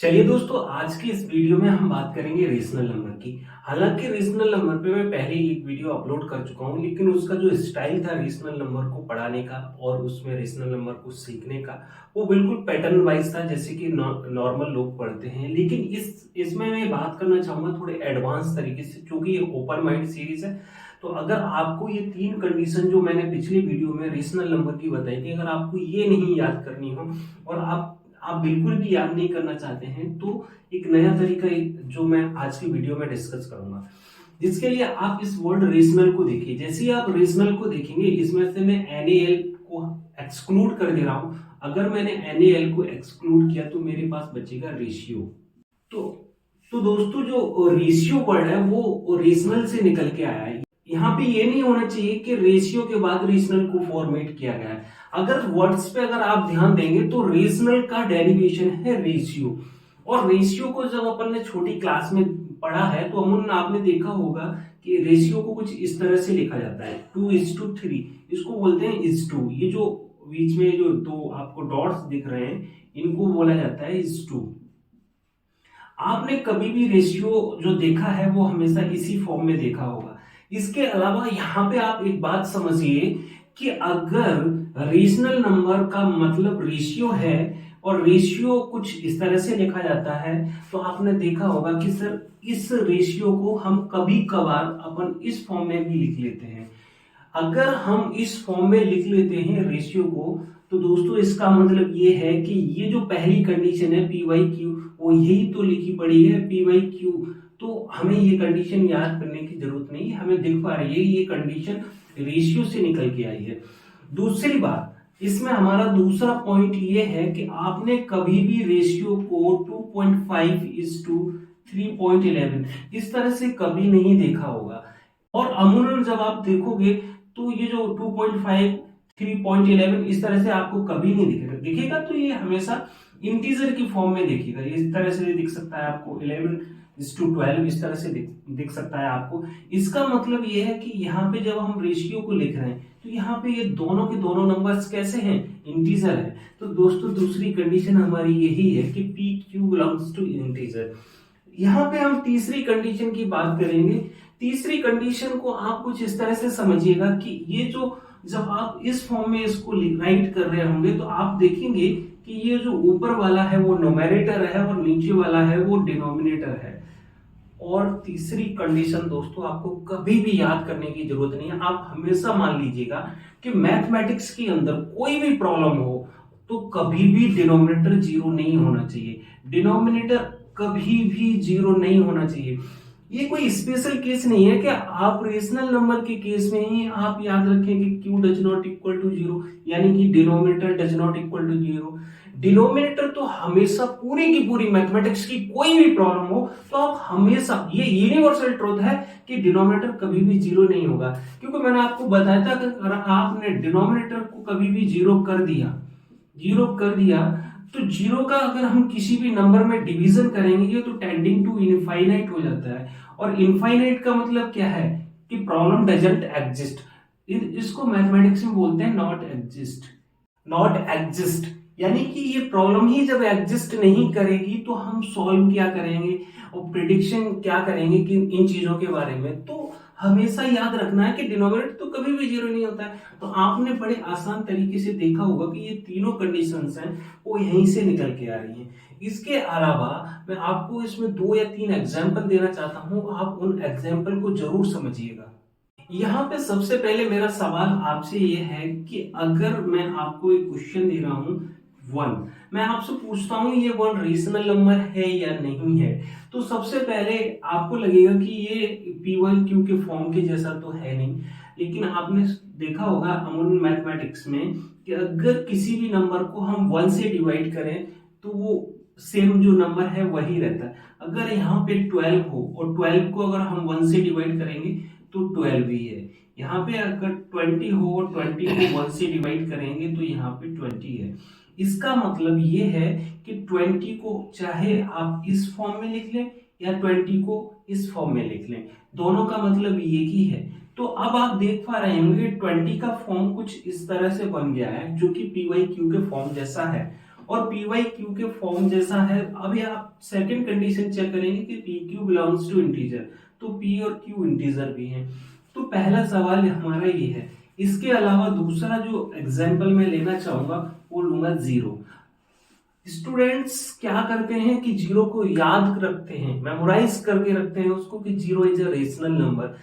चलिए दोस्तों, आज की इस वीडियो में हम बात करेंगे रेशनल नंबर की। हालांकि रेशनल नंबर पे मैं पहले ही एक वीडियो अपलोड कर चुका हूं, लेकिन उसका जो स्टाइल था रेशनल नंबर को पढ़ाने का और उसमें रेशनल नंबर को सीखने का, वो बिल्कुल पैटर्न वाइज था, जैसे कि नॉर्मल लोग पढ़ते हैं। लेकिन इसमें मैं बात करना चाहूंगा थोड़े एडवांस तरीके से, क्योंकि ये ओपन माइंड सीरीज है। तो अगर आपको ये तीन कंडीशन जो मैंने पिछली वीडियो में रेशनल नंबर की बताई थी, अगर आपको ये नहीं याद करनी हो और आप बिल्कुल भी याद नहीं करना चाहते हैं, तो एक नया तरीका जो मैं आज की वीडियो में डिस्कस करूंगा, जिसके लिए आप इस वर्ड रेशनल को देखिए। जैसे ही आप रेशनल को देखेंगे, इसमें से मैं एनएएल को एक्सक्लूड कर दे रहा हूं। अगर मैंने एनएएल को एक्सक्लूड किया तो मेरे पास बचेगा रेशियो। तो तो दोस्तों, जो रेशियो वर्ड है वो रेशनल से निकल के आया है। यहाँ पे ये नहीं होना चाहिए कि रेशियो के बाद रेशनल को फॉर्मेट किया गया है। अगर वर्ड्स पे अगर आप ध्यान देंगे तो रेशनल का डेरिवेशन है रेशियो। और रेशियो को जब अपन ने छोटी क्लास में पढ़ा है तो अमूमन आपने देखा होगा कि रेशियो को कुछ इस तरह से लिखा जाता है 2:3। इसको बोलते हैं इज टू। ये जो बीच में जो दो आपको डॉट्स दिख रहे हैं, इनको बोला जाता है इज टू। आपने कभी भी रेशियो जो देखा है वो हमेशा इसी फॉर्म में देखा होगा। इसके अलावा यहाँ पे आप एक बात समझिए कि अगर रेशनल नंबर का मतलब रेशियो है और रेशियो कुछ इस तरह से लिखा जाता है, तो आपने देखा होगा कि सर इस रेशियो को हम कभी कभार अपन इस फॉर्म में भी लिख लेते हैं। अगर हम इस फॉर्म में लिख लेते हैं रेशियो को, तो दोस्तों इसका मतलब ये है कि ये जो पहली कंडीशन है पी वाई क्यू, वो यही तो लिखी पड़ी है पी वाई क्यू। तो हमें ये कंडीशन याद करने की जरूरत नहीं है, हमें दिख पा रही है ये कंडीशन रेशियो से निकल के आई है। दूसरी बात, इसमें हमारा दूसरा पॉइंट ये है कि आपने कभी भी रेशियो को 2.5:3.11 इस तरह से कभी नहीं देखा होगा। और अमूमन जब आप देखोगे तो ये जो 2.5 3.11 इस तरह से आपको कभी नहीं दिखेगा तो ये हमेशा इंटीजर की फॉर्म में दिखेगा। इस तरह से दिख सकता है आपको 11:12 इस तरह से दिख सकता है आपको। इसका मतलब ये है कि यहाँ पे जब हम रेशियो को लिख रहे हैं तो यहाँ पे ये दोनों के दोनों नंबर्स कैसे हैं, इंटीजर है। तो दोस्तों दूसरी कंडीशन हमारी यही है कि p q belongs to integer. यहाँ पे हम तीसरी कंडीशन की बात करेंगे। तीसरी कंडीशन को आप कुछ इस तरह से समझिएगा कि ये जो जब आप इस फॉर्म में इसको राइट कर रहे होंगे तो आप देखेंगे कि ये जो ऊपर वाला है वो नोमेरेटर है और नीचे वाला है वो डिनोमिनेटर है। और तीसरी कंडीशन दोस्तों आपको कभी भी याद करने की जरूरत नहीं है। आप हमेशा मान लीजिएगा कि मैथमेटिक्स के अंदर कोई भी प्रॉब्लम हो तो कभी भी डिनोमिनेटर जीरो नहीं होना चाहिए। डिनोमिनेटर कभी भी जीरो नहीं होना चाहिए। ये कोई स्पेशल केस नहीं है कि आप रेशनल नंबर के केस में ही आप याद रखें कि q does not equal to zero, यानी कि denominator does not equal to zero. Denominator तो हमेशा पूरी की पूरी मैथमेटिक्स की कोई भी प्रॉब्लम हो तो आप हमेशा, ये यूनिवर्सल ट्रूथ है कि डिनोमिनेटर कभी भी जीरो नहीं होगा। क्योंकि मैंने आपको बताया था कि अगर आपने डिनोमिनेटर को कभी भी जीरो कर दिया तो जीरो का अगर हम किसी भी नंबर में डिवीजन करेंगे तो टेंडिंग टू इनफाइनाइट हो जाता है। और इनफाइनाइट का मतलब क्या है कि प्रॉब्लम डजंट एग्जिस्ट। इसको मैथमेटिक्स में बोलते हैं नॉट एग्जिस्ट, यानी कि ये प्रॉब्लम ही जब एग्जिस्ट नहीं करेगी तो हम सॉल्व क्या करेंगे और प्रिडिक्शन क्या करेंगे कि इन चीजों के बारे में। तो हमेशा याद रखना है कि डिनोमिनेटर तो कभी भी जीरो नहीं होता है। तो आपने बड़े आसान तरीके से देखा होगा कि ये तीनों कंडीशंस हैं वो यहीं से निकल के आ रही हैं। इसके अलावा मैं आपको इसमें 2 या 3 एग्जाम्पल देना चाहता हूं, आप उन एग्जाम्पल को जरूर समझिएगा। यहाँ पे सबसे पहले मेरा सवाल आपसे ये है कि अगर मैं आपको एक क्वेश्चन दे रहा हूं 1, मैं आपसे पूछता हूं ये 1 रेशनल नंबर है या नहीं है, तो सबसे पहले आपको लगेगा कि ये p1q के फॉर्म के जैसा तो है नहीं। लेकिन आपने देखा होगा अमूमन मैथमेटिक्स में कि अगर किसी भी नंबर को हम 1 से डिवाइड करें तो वो सेम जो नंबर है वही रहता है। अगर यहाँ पे 12 हो और 12 को अगर हम 1 से डिवाइड करेंगे तो 12 ही है। यहाँ पे अगर 20 हो और 20 को 1 से डिवाइड करेंगे तो यहाँ पे 20 है। इसका मतलब ये है कि 20 को चाहे आप इस फॉर्म में लिख लें या 20 को इस फॉर्म में लिख लें, दोनों का मतलब एक ही है। तो अब आप देख पा रहे होंगे 20 का फॉर्म कुछ इस तरह से बन गया है जो कि पी वाई क्यू के फॉर्म जैसा है। और पी वाई क्यू के फॉर्म जैसा है। अभी आप सेकंड कंडीशन चेक करेंगे कि p q belongs to integer, तो पी और क्यू इंटीजर भी हैं। तो पहला सवाल हमारा ये है। इसके अलावा दूसरा जो एग्जाम्पल मैं लेना चाहूंगा वो लूंगा जीरो। स्टूडेंट्स क्या करते हैं कि जीरो को याद रखते हैं, मेमोराइज करके रखते हैं उसको कि zero is a rational number.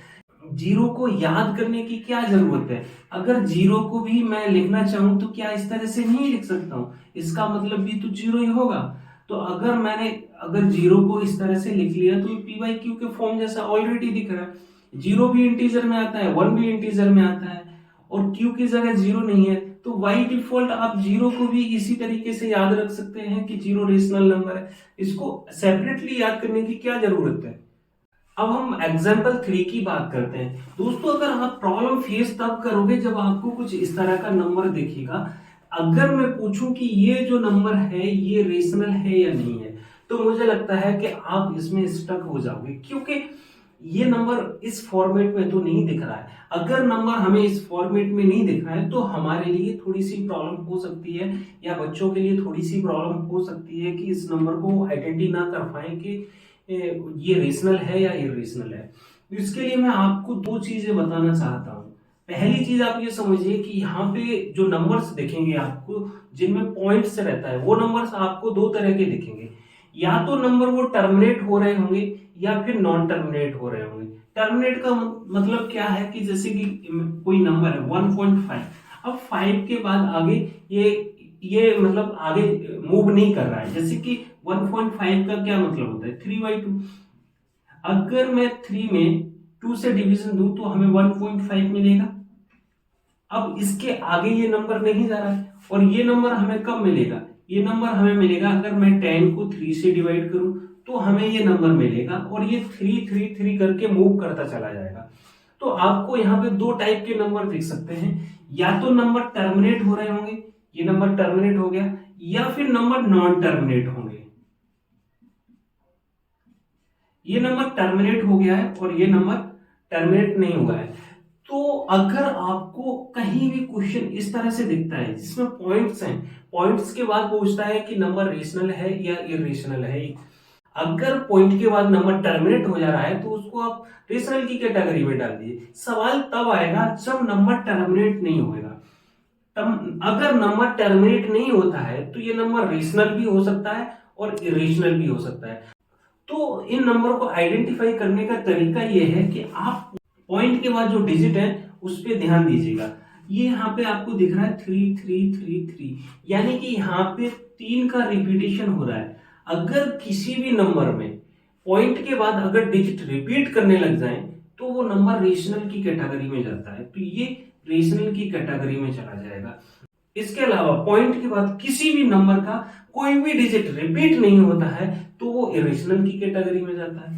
Zero को याद करने की क्या जरूरत है? अगर जीरो को भी मैं लिखना चाहूं तो क्या इस तरह से नहीं लिख सकता हूं? इसका मतलब भी तो जीरो ही होगा। तो अगर जीरो को इस तरह से लिख लिया तो पी वाई क्यू के फॉर्म जैसा ऑलरेडी दिख रहा है। जीरो भी इंटीजर में आता है, वन भी इंटीजर में आता है, और क्यू की जगह जीरो नहीं है, तो बाई डिफॉल्ट आप जीरो को भी इसी तरीके से याद रख सकते हैं कि जीरो रेशनल नंबर है। इसको सेपरेटली याद करने की क्या जरूरत है? अब हम एग्जाम्पल 3 की बात करते हैं। दोस्तों, अगर आप प्रॉब्लम फेस तब करोगे जब आपको कुछ इस तरह का नंबर दिखेगा। अगर मैं पूछूं कि ये जो नंबर है ये रेशनल है या नहीं है, तो मुझे लगता है कि आप इसमें स्टक हो जाओगे, क्योंकि ये नंबर इस फॉर्मेट में तो नहीं दिख रहा है। अगर नंबर हमें इस फॉर्मेट में नहीं दिख रहा है तो हमारे लिए थोड़ी सी प्रॉब्लम हो सकती है, या बच्चों के लिए थोड़ी सी प्रॉब्लम हो सकती है कि इस नंबर को आइडेंटिटी ना कर पाए कि ये रेशनल है या इरेशनल है। तो इसके लिए मैं आपको दो चीजें बताना चाहता हूँ। पहली चीज आप ये समझिए कि यहाँ पे जो नंबर्स दिखेंगे आपको, जिनमें पॉइंट्स रहता है, वो नंबर्स आपको दो तरह के दिखेंगे। या तो नंबर वो टर्मिनेट हो रहे होंगे या फिर नॉन टर्मिनेट हो रहे होंगे। टर्मिनेट का मतलब क्या है कि जैसे कि कोई नंबर है 1.5, अब 5 के बाद आगे ये मतलब आगे मूव नहीं कर रहा है। जैसे कि 1.5 का क्या मतलब होता है? 3/2। अगर मैं 3 में 2 से डिवीजन दूं तो हमें 1.5 मिलेगा। अब इसके आगे ये नंबर नहीं जा रहा है, और ये नंबर हमें कब मिलेगा? ये नंबर हमें मिलेगा अगर मैं 10 को 3 से डिवाइड करूं तो हमें ये नंबर मिलेगा, और ये 3 3 3 करके मूव करता चला जाएगा। तो आपको यहाँ पे दो टाइप के नंबर दिख सकते हैं। या तो नंबर टर्मिनेट हो रहे होंगे, ये नंबर टर्मिनेट हो गया, या फिर नंबर नॉन टर्मिनेट होंगे। ये नंबर टर्मिनेट हो गया है और ये नंबर टर्मिनेट नहीं हुआ है। तो अगर आपको कहीं भी क्वेश्चन इस तरह से दिखता है जिसमें पॉइंट्स हैं, पॉइंट्स के बाद पूछता है कि नंबर रेशनल है या इरेशनल है, अगर पॉइंट के बाद नंबर टर्मिनेट हो जा रहा है तो उसको आप रेशनल की कैटेगरी में डाल दीजिए। सवाल तब आएगा जब नंबर टर्मिनेट नहीं होगा। तब अगर नंबर टर्मिनेट नहीं होता है तो ये नंबर रेशनल भी हो सकता है और इरेशनल भी हो सकता है। तो इन नंबर को आइडेंटिफाई करने का तरीका यह है कि आप पॉइंट के बाद जो डिजिट है उस पर ध्यान दीजिएगा। ये यहाँ पे आपको दिख रहा है 3333, यानी कि यहाँ पे 3 का रिपीटेशन हो रहा है। अगर किसी भी नंबर में पॉइंट के बाद अगर डिजिट रिपीट करने लग जाए तो वो नंबर रेशनल की कैटेगरी में जाता है, तो ये रेशनल की कैटेगरी में चला जाएगा। इसके अलावा पॉइंट के बाद किसी भी नंबर का कोई भी डिजिट रिपीट नहीं होता है तो वो इरेशनल की कैटेगरी में जाता है।